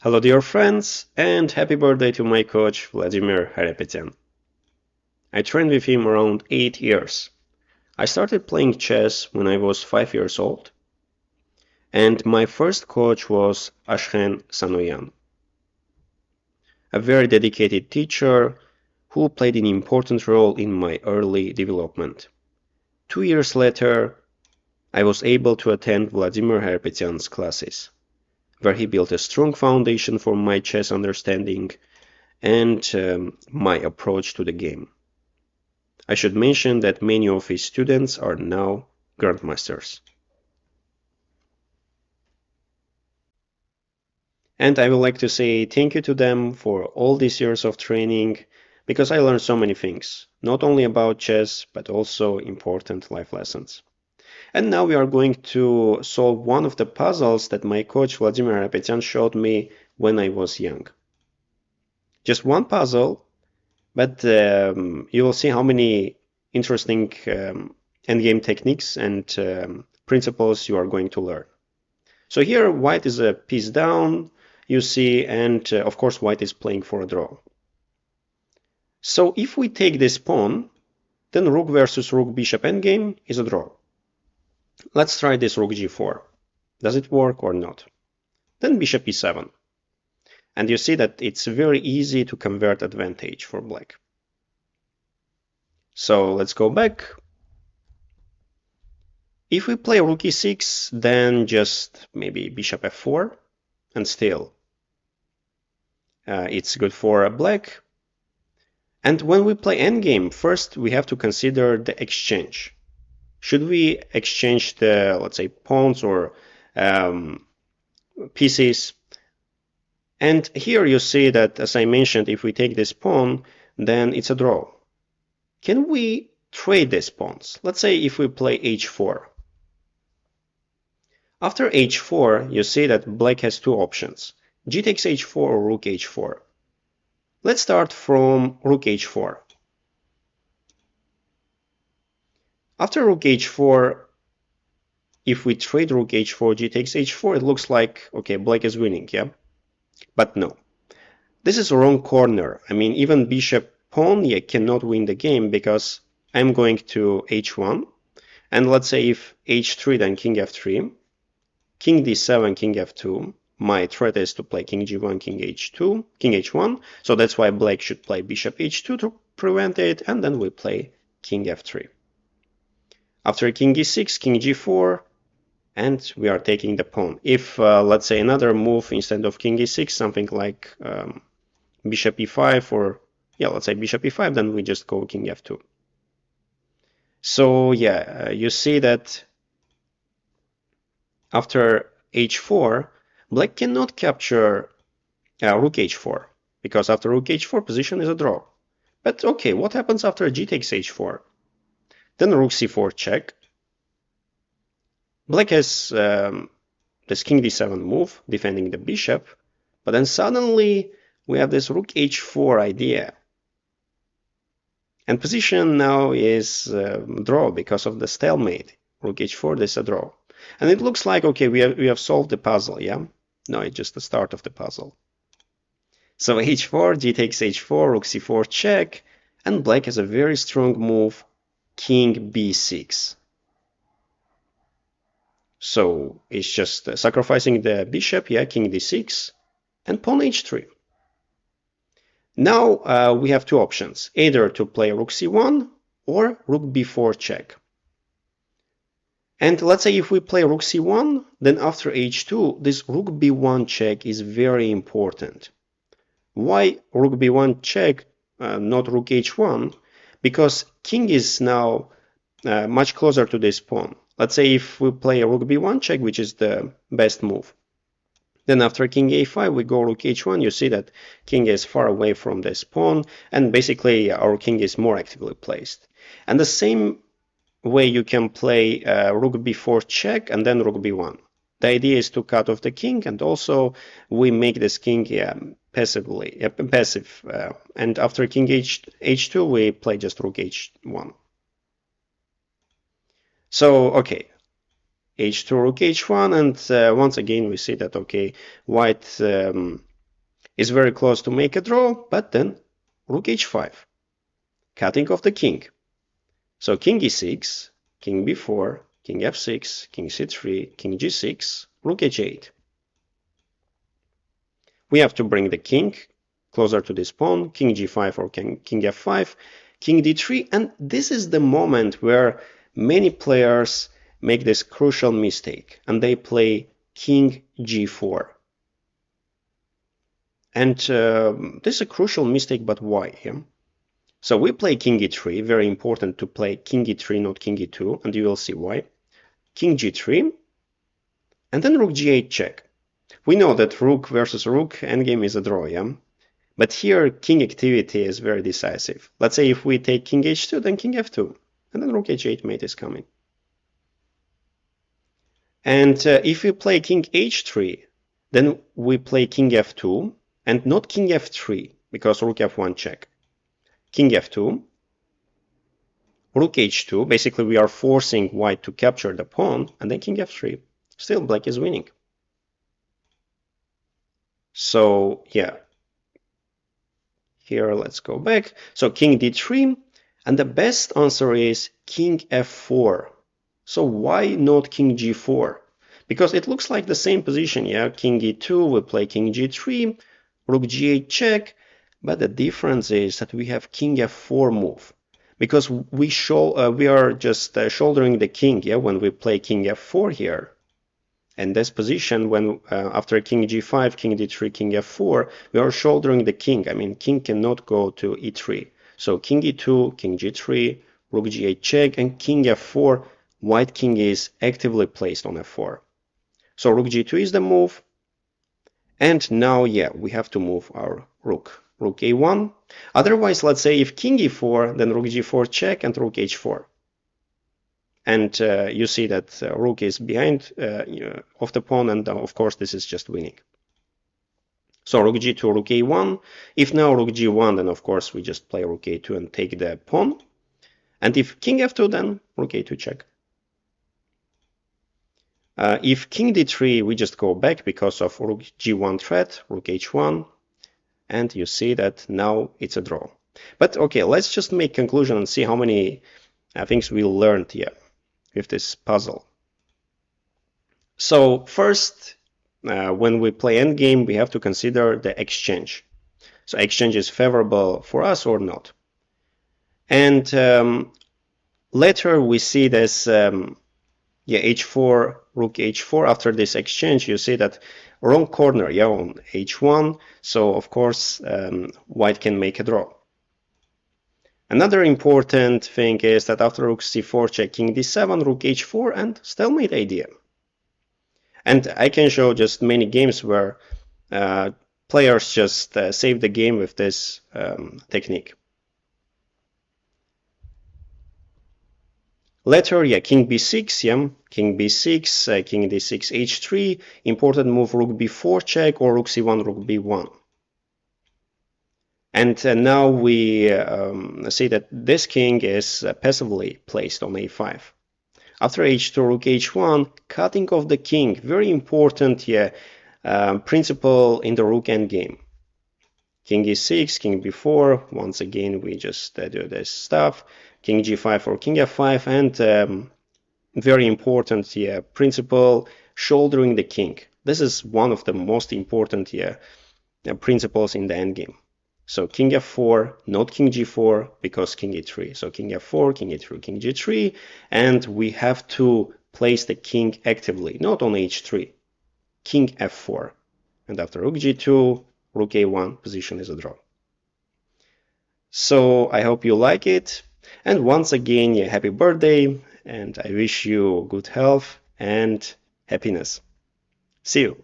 Hello dear friends, and happy birthday to my coach Vladimir Harapetyan. I trained with him around 8 years. I started playing chess when I was 5 years old, and my first coach was Ashken Sanoyan, a very dedicated teacher who played an important role in my early development. 2 years later, I was able to attend Vladimir Harapetyan's classes, where he built a strong foundation for my chess understanding and my approach to the game. I should mention that many of his students are now grandmasters. And I would like to say thank you to them for all these years of training because I learned so many things, not only about chess, but also important life lessons. And now we are going to solve one of the puzzles that my coach Vladimir Apetyan showed me when I was young. Just one puzzle, but you will see how many interesting endgame techniques and principles you are going to learn. So here white is a piece down, you see, and of course white is playing for a draw. So if we take this pawn, then rook versus rook bishop endgame is a draw. Let's try this rook g4. Does it work or not? Then bishop e7. And you see that it's very easy to convert advantage for black. So let's go back. If we play rook e6, then just maybe bishop f4, and still it's good for black. And when we play endgame, first we have to consider the exchange. Should we exchange the, let's say, pawns or pieces? And here you see that, as I mentioned, if we take this pawn, then it's a draw. Can we trade these pawns? Let's say if we play h4. After h4, you see that black has two options, g takes h4 or rook h4. Let's start from rook h4. After rook h4, if we trade rook h4, g takes h4, it looks like, okay, black is winning, yeah? But no. This is a wrong corner. I mean, even bishop pawn cannot win the game because I'm going to h1. And let's say if h3, then king f3. King d7, king f2. My threat is to play king g1, king h2, king h1. So that's why black should play bishop h2 to prevent it. And then we play king f3. After king e6, king g4, and we are taking the pawn. If, let's say, another move instead of king e6, something like bishop e5 or, yeah, let's say bishop e5, then we just go king f2. So, yeah, you see that after h4, black cannot capture rook h4, because after rook h4, position is a draw. But okay, what happens after g takes h4? Then rook c4 check. Black has this king d7 move, defending the bishop, but then suddenly we have this rook h4 idea. And position now is draw because of the stalemate. Rook h4, this is a draw. And it looks like, okay, we have solved the puzzle, yeah? No, it's just the start of the puzzle. So h4, g takes h4, rook c4 check, and black has a very strong move, king b6. So it's just sacrificing the bishop, yeah, king d6, and pawn h3. Now we have two options, either to play rook c1 or rook b4 check. And let's say if we play rook c1, then after h2, this rook b1 check is very important. Why rook b1 check, not rook h1? Because king is now much closer to this pawn. Let's say if we play a rook b1 check, which is the best move. Then after king a5, we go rook h1. You see that king is far away from this pawn, and basically our king is more actively placed. And the same way you can play rook b4 check and then rook b1. The idea is to cut off the king, and also we make this king passive. And after king h2, we play just rook h1. So, okay, h2, rook h1, and once again we see that, okay, white is very close to make a draw, but then rook h5, cutting off the king. So king e6, king b4, king f6, king c3, king g6, rook h8. We have to bring the king closer to this pawn, king g5 or king f5, king d3, and this is the moment where many players make this crucial mistake, and they play king g4. And this is a crucial mistake, but why? Yeah? So we play king e3, very important to play king e3, not king e2, and you will see why. King g3, and then rook g8 check. We know that rook versus rook endgame is a draw, yeah? But here king activity is very decisive. Let's say if we take king h2, then king f2, and then rook h8 mate is coming. And if we play king h3, then we play king f2, and not king f3, because rook f1 check. King f2, rook h2, basically we are forcing white to capture the pawn, and then king f3. Still black is winning. So yeah, here let's go back. So king d3, and the best answer is king f4. So why not king g4? Because it looks like the same position, yeah? King e2, we play king g3, rook g8 check, but the difference is that we have king f4 move. Because we are just shouldering the king, yeah, when we play king f4 here. And this position, when after king g5, king d3, king f4, we are shouldering the king. I mean, king cannot go to e3. So king e2, king g3, rook g8 check, and king f4, white king is actively placed on f4. So rook g2 is the move. And now, yeah, we have to move our rook. Rook a1. Otherwise, let's say if king e4, then rook g4 check and rook h4. And you see that rook is behind of the pawn, and of course this is just winning. So rook g2, rook a1. If now rook g1, then of course we just play rook a2 and take the pawn. And if king f2, then rook a2 check. If king d3, we just go back because of rook g1 threat, rook h1, and you see that now it's a draw. But okay, let's just make conclusion and see how many things we learned here with this puzzle. So first, when we play endgame, we have to consider the exchange. So exchange is favorable for us or not. And later we see this h4, rook h4. After this exchange, you see that wrong corner, yeah, on h1. So of course, white can make a draw. Another important thing is that after rook c4 check, king d7, rook h4, and stalemate idea. And I can show just many games where players just save the game with this technique. Later, yeah, king b6, yeah, king b6, king d6, h3, important move rook b4 check or rook c1, rook b1. And now we see that this king is passively placed on a5. After h2, rook h1, cutting off the king, very important principle in the rook endgame. King e6, king b4, once again we just do this stuff, king g5 or king f5, and very important principle, shouldering the king. This is one of the most important principles in the endgame. So king f4, not king g4, because king e3. So king f4, king e3, king g3, and we have to place the king actively, not on h3. King f4. And after rook g2, rook a1, position is a draw. So I hope you like it. And once again, happy birthday, and I wish you good health and happiness. See you.